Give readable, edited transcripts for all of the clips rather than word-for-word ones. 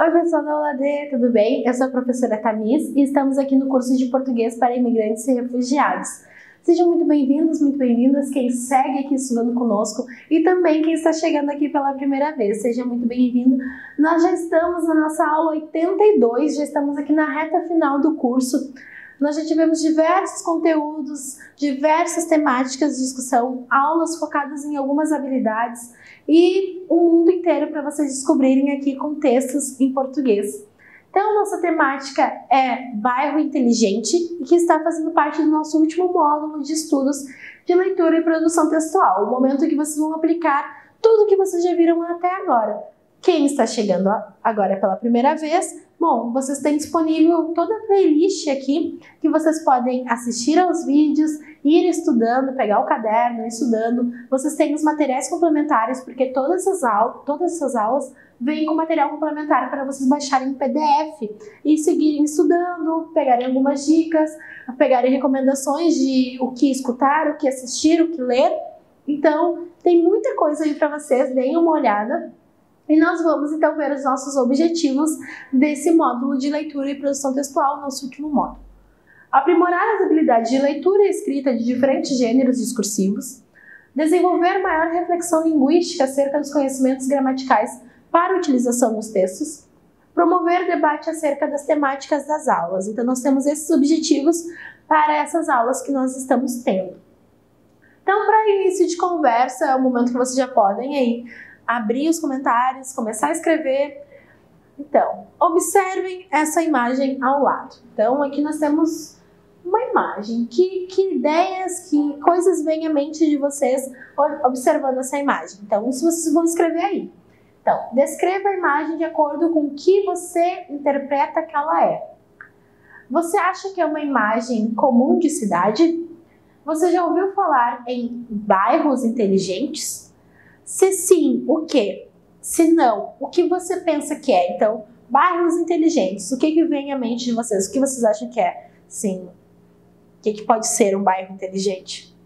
Oi pessoal da UAD, tudo bem? Eu sou a professora Tamis e estamos aqui no curso de Português para Imigrantes e Refugiados. Sejam muito bem-vindos, muito bem-vindas quem segue aqui estudando conosco e também quem está chegando aqui pela primeira vez. Seja muito bem-vindo. Nós já estamos na nossa aula 82, já estamos aqui na reta final do curso. Nós já tivemos diversos conteúdos, diversas temáticas de discussão, aulas focadas em algumas habilidades e o mundo inteiro para vocês descobrirem aqui com textos em português. Então, nossa temática é bairro inteligente e que está fazendo parte do nosso último módulo de estudos de leitura e produção textual, o momento que vocês vão aplicar tudo que vocês já viram até agora. Quem está chegando agora pela primeira vez, bom, vocês têm disponível toda a playlist aqui que vocês podem assistir aos vídeos, ir estudando, pegar o caderno, ir estudando. Vocês têm os materiais complementares, porque todas essas aulas vêm com material complementar para vocês baixarem em PDF e seguirem estudando, pegarem algumas dicas, pegarem recomendações de o que escutar, o que assistir, o que ler. Então, tem muita coisa aí para vocês, deem uma olhada. E nós vamos então ver os nossos objetivos desse módulo de leitura e produção textual, nosso último módulo. Aprimorar as habilidades de leitura e escrita de diferentes gêneros discursivos, desenvolver maior reflexão linguística acerca dos conhecimentos gramaticais para utilização nos textos, promover debate acerca das temáticas das aulas. Então nós temos esses objetivos para essas aulas que nós estamos tendo. Então, para início de conversa, é o momento que vocês já podem aí abrir os comentários, começar a escrever. Então, observem essa imagem ao lado. Então, aqui nós temos uma imagem. Que ideias, que coisas vêm à mente de vocês observando essa imagem? Então, isso vocês vão escrever aí. Então, descreva a imagem de acordo com o que você interpreta que ela é. Você acha que é uma imagem comum de cidade? Você já ouviu falar em bairros inteligentes? Se sim, o que? Se não, o que você pensa que é? Então, bairros inteligentes, o que vem à mente de vocês? O que vocês acham que é? Sim, o que pode ser um bairro inteligente?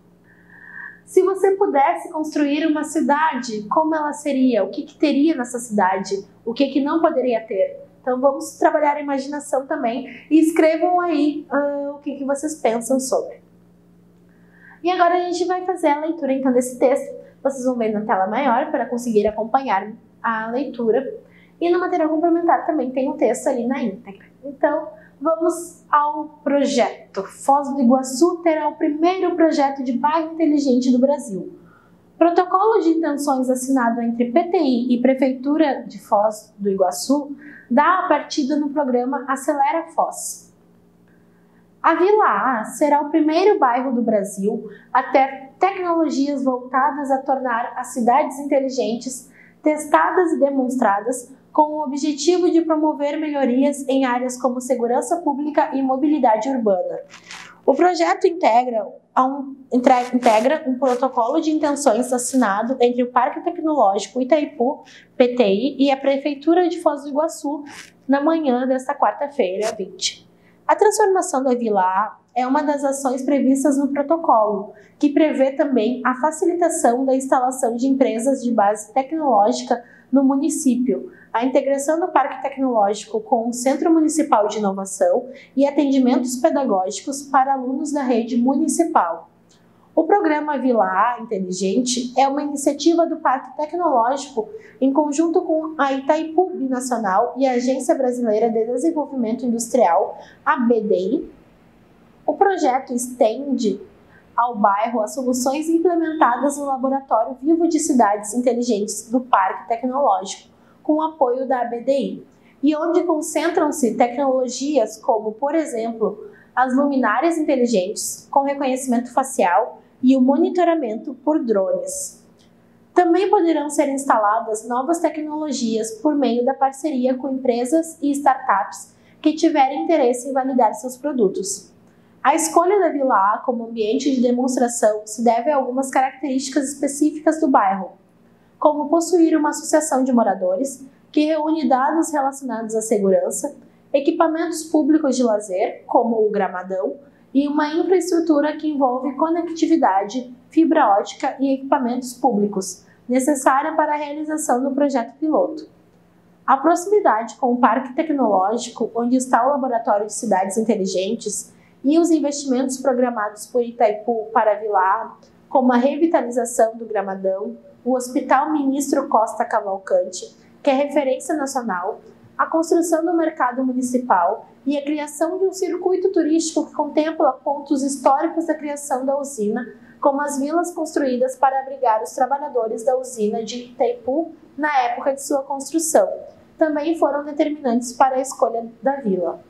Se você pudesse construir uma cidade, como ela seria? O que teria nessa cidade? O que não poderia ter? Então, vamos trabalhar a imaginação também e escrevam aí o que vocês pensam sobre. E agora a gente vai fazer a leitura então desse texto. Vocês vão ver na tela maior para conseguir acompanhar a leitura. E no material complementar também tem um texto ali na íntegra. Então, vamos ao projeto. Foz do Iguaçu terá o primeiro projeto de bairro inteligente do Brasil. Protocolo de intenções assinado entre PTI e Prefeitura de Foz do Iguaçu dá a partida no programa Acelera Foz. A Vila A será o primeiro bairro do Brasil a ter tecnologias voltadas a tornar as cidades inteligentes testadas e demonstradas com o objetivo de promover melhorias em áreas como segurança pública e mobilidade urbana. O projeto integra um protocolo de intenções assinado entre o Parque Tecnológico Itaipu, PTI, e a Prefeitura de Foz do Iguaçu na manhã desta quarta-feira, 20. A transformação da Vila A é uma das ações previstas no protocolo, que prevê também a facilitação da instalação de empresas de base tecnológica no município, a integração do Parque Tecnológico com o Centro Municipal de Inovação e atendimentos pedagógicos para alunos da rede municipal. O programa Vila A Inteligente é uma iniciativa do Parque Tecnológico em conjunto com a Itaipu Binacional e a Agência Brasileira de Desenvolvimento Industrial, a BDI. O projeto estende ao bairro as soluções implementadas no Laboratório Vivo de Cidades Inteligentes do Parque Tecnológico, com o apoio da BDI, e onde concentram-se tecnologias como, por exemplo, as luminárias inteligentes com reconhecimento facial e o monitoramento por drones. Também poderão ser instaladas novas tecnologias por meio da parceria com empresas e startups que tiverem interesse em validar seus produtos. A escolha da Vila A como ambiente de demonstração se deve a algumas características específicas do bairro, como possuir uma associação de moradores que reúne dados relacionados à segurança, equipamentos públicos de lazer, como o gramadão, e uma infraestrutura que envolve conectividade, fibra ótica e equipamentos públicos, necessária para a realização do projeto piloto. A proximidade com o Parque Tecnológico, onde está o Laboratório de Cidades Inteligentes, e os investimentos programados por Itaipu para a Vila A, como a revitalização do Gramadão, o Hospital Ministro Costa Cavalcante, que é referência nacional, a construção do mercado municipal e a criação de um circuito turístico que contempla pontos históricos da criação da usina, como as vilas construídas para abrigar os trabalhadores da usina de Itaipu na época de sua construção, também foram determinantes para a escolha da vila.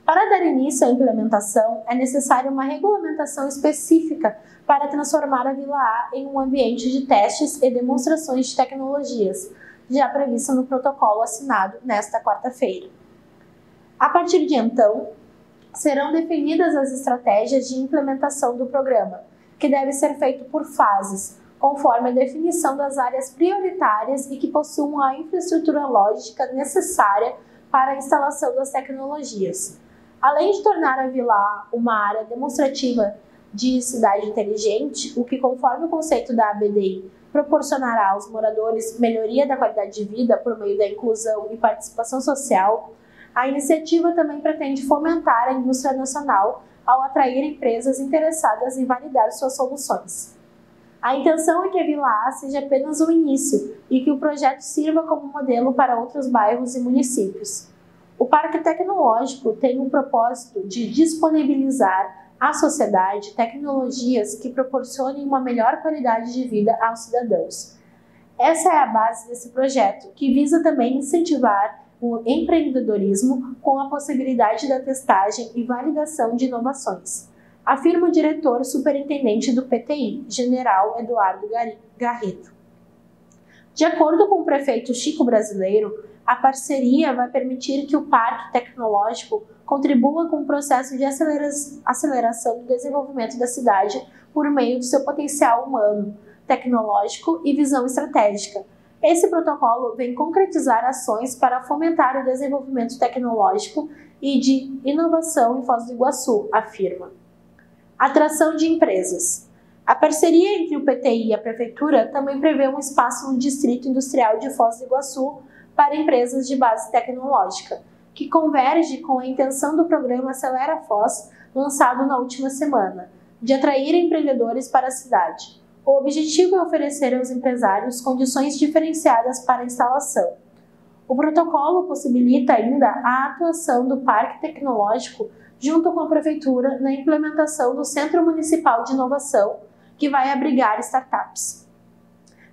Para dar início à implementação, é necessária uma regulamentação específica para transformar a Vila A em um ambiente de testes e demonstrações de tecnologias, já prevista no protocolo assinado nesta quarta-feira. A partir de então, serão definidas as estratégias de implementação do programa, que deve ser feito por fases, conforme a definição das áreas prioritárias e que possuam a infraestrutura lógica necessária para a instalação das tecnologias. Além de tornar a Vila A uma área demonstrativa de cidade inteligente, o que, conforme o conceito da ABDI, proporcionará aos moradores melhoria da qualidade de vida por meio da inclusão e participação social, a iniciativa também pretende fomentar a indústria nacional ao atrair empresas interessadas em validar suas soluções. A intenção é que a Vila A seja apenas o início e que o projeto sirva como modelo para outros bairros e municípios. O Parque Tecnológico tem o propósito de disponibilizar à sociedade tecnologias que proporcionem uma melhor qualidade de vida aos cidadãos. Essa é a base desse projeto, que visa também incentivar o empreendedorismo com a possibilidade da testagem e validação de inovações, afirma o diretor superintendente do PTI, General Eduardo Garrido. De acordo com o prefeito Chico Brasileiro, a parceria vai permitir que o Parque Tecnológico contribua com o processo de aceleração do desenvolvimento da cidade por meio do seu potencial humano, tecnológico e visão estratégica. Esse protocolo vem concretizar ações para fomentar o desenvolvimento tecnológico e de inovação em Foz do Iguaçu, afirma. Atração de empresas. A parceria entre o PTI e a Prefeitura também prevê um espaço no Distrito Industrial de Foz do Iguaçu para empresas de base tecnológica, que converge com a intenção do programa Acelera Foz, lançado na última semana, de atrair empreendedores para a cidade. O objetivo é oferecer aos empresários condições diferenciadas para a instalação. O protocolo possibilita ainda a atuação do Parque Tecnológico junto com a Prefeitura na implementação do Centro Municipal de Inovação, que vai abrigar startups.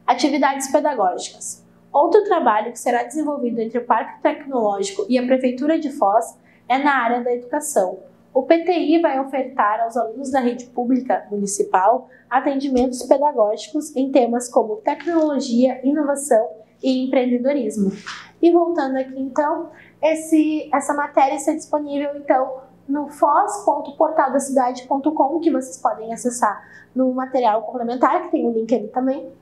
Atividades pedagógicas. Outro trabalho que será desenvolvido entre o Parque Tecnológico e a Prefeitura de Foz é na área da educação. O PTI vai ofertar aos alunos da rede pública municipal atendimentos pedagógicos em temas como tecnologia, inovação e empreendedorismo. E voltando aqui então, essa matéria está disponível então no foz.portaldacidade.com, que vocês podem acessar no material complementar, que tem o link ali também.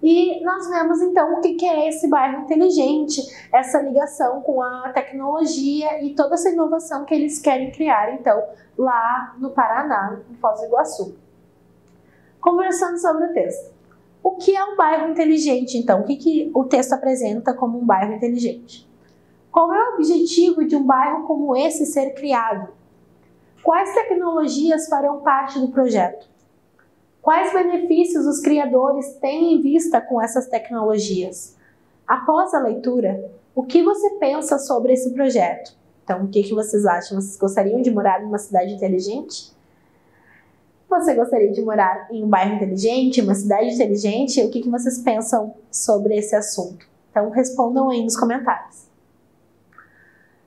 E nós vemos então o que é esse bairro inteligente, essa ligação com a tecnologia e toda essa inovação que eles querem criar então lá no Paraná, em Foz do Iguaçu. Conversando sobre o texto. O que é um bairro inteligente então? O que o texto apresenta como um bairro inteligente? Qual é o objetivo de um bairro como esse ser criado? Quais tecnologias farão parte do projeto? Quais benefícios os criadores têm em vista com essas tecnologias? Após a leitura, o que você pensa sobre esse projeto? Então, o que vocês acham? Vocês gostariam de morar numa cidade inteligente? Você gostaria de morar em um bairro inteligente, uma cidade inteligente? O que vocês pensam sobre esse assunto? Então, respondam aí nos comentários.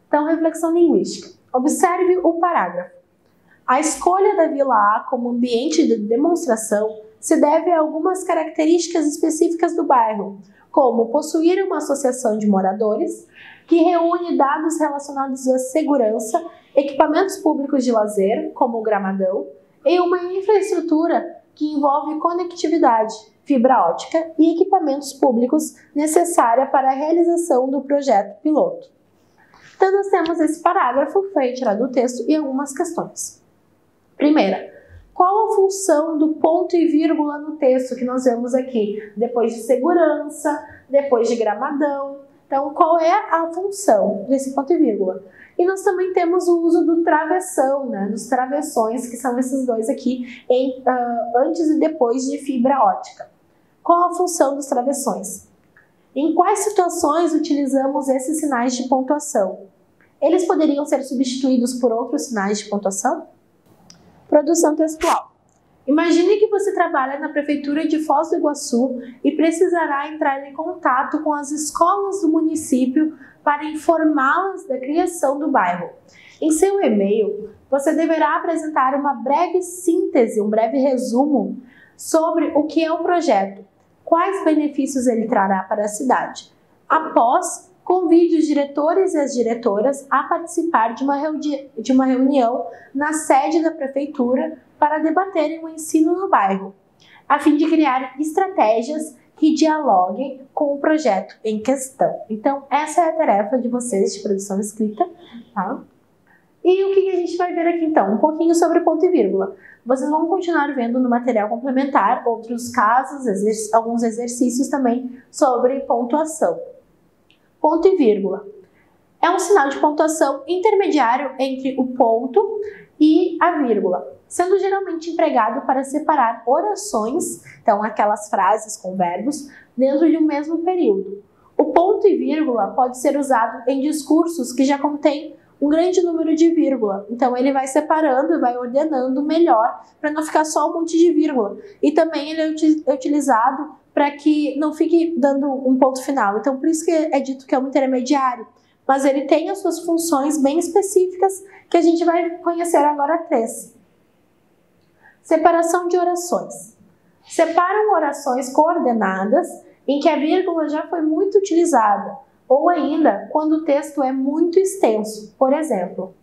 Então, reflexão linguística. Observe o parágrafo. A escolha da Vila A como ambiente de demonstração se deve a algumas características específicas do bairro, como possuir uma associação de moradores que reúne dados relacionados à segurança, equipamentos públicos de lazer, como o Gramadão, e uma infraestrutura que envolve conectividade, fibra ótica e equipamentos públicos necessária para a realização do projeto piloto. Então, nós temos esse parágrafo que foi retirado do texto e algumas questões. Primeira, qual a função do ponto e vírgula no texto que nós vemos aqui? Depois de segurança, depois de Gramadão, Então, qual é a função desse ponto e vírgula? E nós também temos o uso do travessão, né, dos travessões, que são esses dois aqui, antes e depois de fibra ótica. Qual a função dos travessões? Em quais situações utilizamos esses sinais de pontuação? Eles poderiam ser substituídos por outros sinais de pontuação? Produção textual. Imagine que você trabalha na Prefeitura de Foz do Iguaçu e precisará entrar em contato com as escolas do município para informá-las da criação do bairro. Em seu e-mail, você deverá apresentar uma breve síntese, um breve resumo sobre o que é o projeto, quais benefícios ele trará para a cidade. Após, convide os diretores e as diretoras a participar de uma reunião na sede da Prefeitura para debaterem o ensino no bairro, a fim de criar estratégias que dialoguem com o projeto em questão. Então, essa é a tarefa de vocês de produção escrita, tá? E o que a gente vai ver aqui então? Um pouquinho sobre ponto e vírgula. Vocês vão continuar vendo no material complementar outros casos, alguns exercícios também sobre pontuação. Ponto e vírgula. É um sinal de pontuação intermediário entre o ponto e a vírgula, sendo geralmente empregado para separar orações, então aquelas frases com verbos, dentro de um mesmo período. O ponto e vírgula pode ser usado em discursos que já contêm um grande número de vírgula, então ele vai separando e vai ordenando melhor para não ficar só um monte de vírgula. E também ele é utilizado para que não fique dando um ponto final, então por isso que é dito que é um intermediário, mas ele tem as suas funções bem específicas que a gente vai conhecer agora 3. Separação de orações. Separam orações coordenadas em que a vírgula já foi muito utilizada, ou ainda quando o texto é muito extenso. Por exemplo,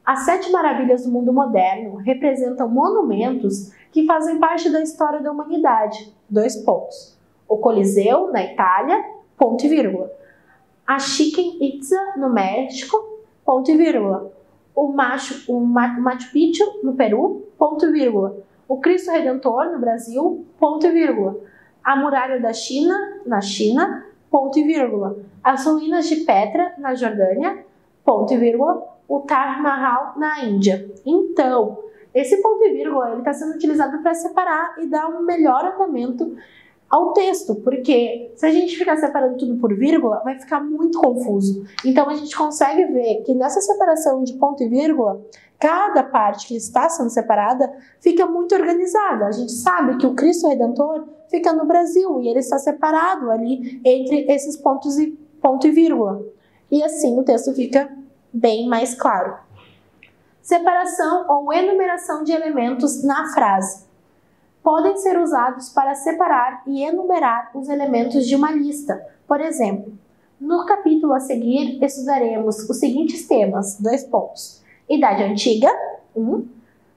as 7 maravilhas do mundo moderno representam monumentos que fazem parte da história da humanidade. 2 pontos. O Coliseu, na Itália, ponto e vírgula. A Chichen Itza, no México, ponto e vírgula. O Machu Picchu, no Peru, ponto e vírgula. O Cristo Redentor, no Brasil, ponto e vírgula. A Muralha da China, na China, ponto e vírgula. As ruínas de Petra, na Jordânia, ponto e vírgula. O Taj Mahal, na Índia. Então, esse ponto e vírgula está sendo utilizado para separar e dar um melhor andamento ao texto, porque se a gente ficar separando tudo por vírgula, vai ficar muito confuso. Então, a gente consegue ver que nessa separação de ponto e vírgula, cada parte que está sendo separada fica muito organizada. A gente sabe que o Cristo Redentor fica no Brasil e ele está separado ali entre esses pontos e ponto e vírgula. E assim o texto fica bem mais claro. Separação ou enumeração de elementos na frase. Podem ser usados para separar e enumerar os elementos de uma lista. Por exemplo, no capítulo a seguir, estudaremos os seguintes temas, 2 pontos. Idade antiga, 1,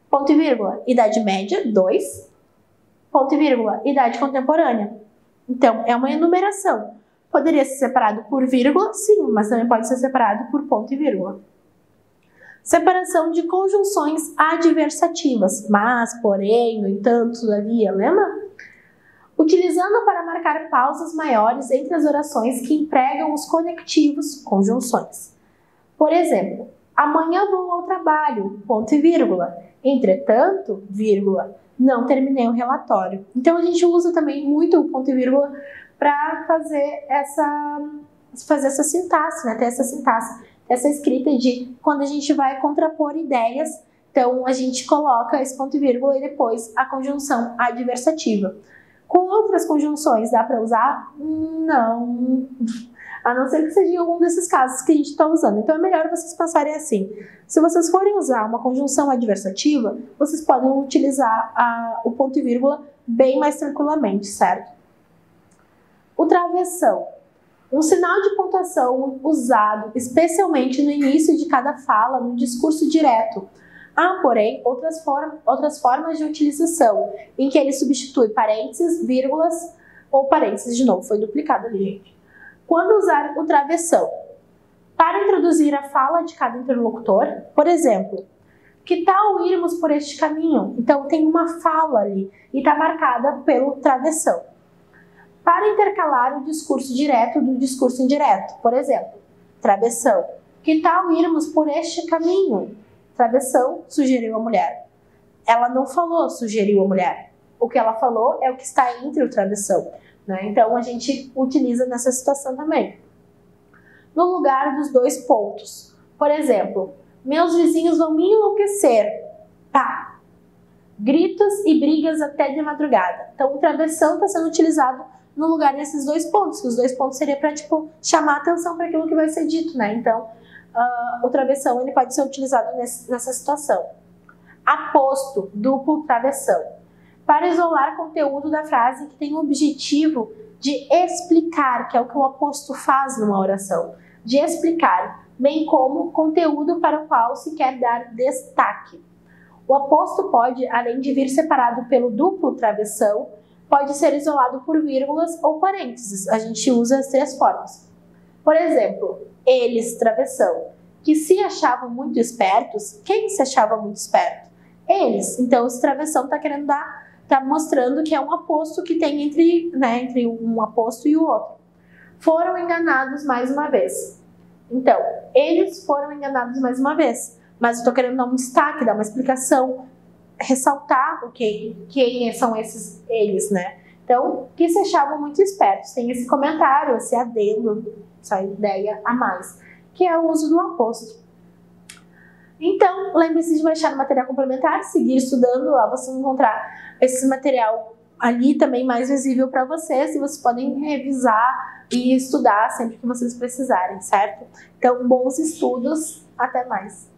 ponto e vírgula, idade média, 2, ponto e vírgula, idade contemporânea. Então, é uma enumeração. Poderia ser separado por vírgula, sim, mas também pode ser separado por ponto e vírgula. Separação de conjunções adversativas, mas, porém, no entanto, todavia, lembra? Utilizando para marcar pausas maiores entre as orações que empregam os conectivos, conjunções. Por exemplo, amanhã vou ao trabalho, ponto e vírgula. Entretanto, vírgula, não terminei o relatório. Então, a gente usa também muito o ponto e vírgula para fazer essa sintaxe, né? Ter essa sintaxe. Essa escrita de quando a gente vai contrapor ideias, então a gente coloca esse ponto e vírgula e depois a conjunção adversativa. Com outras conjunções dá para usar? Não. A não ser que seja em algum desses casos que a gente está usando. Então é melhor vocês pensarem assim. Se vocês forem usar uma conjunção adversativa, vocês podem utilizar o ponto e vírgula bem mais tranquilamente, certo? O travessão. Um sinal de pontuação usado especialmente no início de cada fala, no discurso direto. Há, porém, outras formas de utilização, em que ele substitui parênteses, vírgulas ou parênteses de novo. Foi duplicado ali, gente. Quando usar o travessão? Para introduzir a fala de cada interlocutor, por exemplo, que tal irmos por este caminho? Então, tem uma fala ali e está marcada pelo travessão. para intercalar o discurso direto do discurso indireto. Por exemplo, travessão. Que tal irmos por este caminho? Travessão, sugeriu a mulher. Ela não falou, sugeriu a mulher. O que ela falou é o que está entre o travessão, né? Então, a gente utiliza nessa situação também. No lugar dos dois pontos. Por exemplo, meus vizinhos vão me enlouquecer. Pá! Gritos e brigas até de madrugada. Então, o travessão está sendo utilizado no lugar desses dois pontos, que os dois pontos seria para, tipo, chamar atenção para aquilo que vai ser dito, né? Então, o travessão ele pode ser utilizado nessa situação. Aposto, duplo travessão. Para isolar conteúdo da frase que tem o objetivo de explicar, que é o que o aposto faz numa oração, de explicar, bem como conteúdo para o qual se quer dar destaque. O aposto pode, além de vir separado pelo duplo travessão, pode ser isolado por vírgulas ou parênteses. A gente usa as três formas. Por exemplo, eles, travessão, que se achavam muito espertos. Quem se achava muito esperto? Eles. Então, esse travessão está querendo tá mostrando que é um aposto que tem entre um aposto e o outro. Foram enganados mais uma vez. Então, eles foram enganados mais uma vez. Mas eu estou querendo dar um destaque, dar uma explicação, ressaltar quem são esses eles, né? Então, que se achavam muito espertos. Tem esse comentário, esse adendo, essa ideia a mais, que é o uso do aposto. Então, lembre-se de baixar o material complementar, seguir estudando, lá vocês vão encontrar esse material ali também mais visível para vocês, e vocês podem revisar e estudar sempre que vocês precisarem, certo? Então, bons estudos, até mais!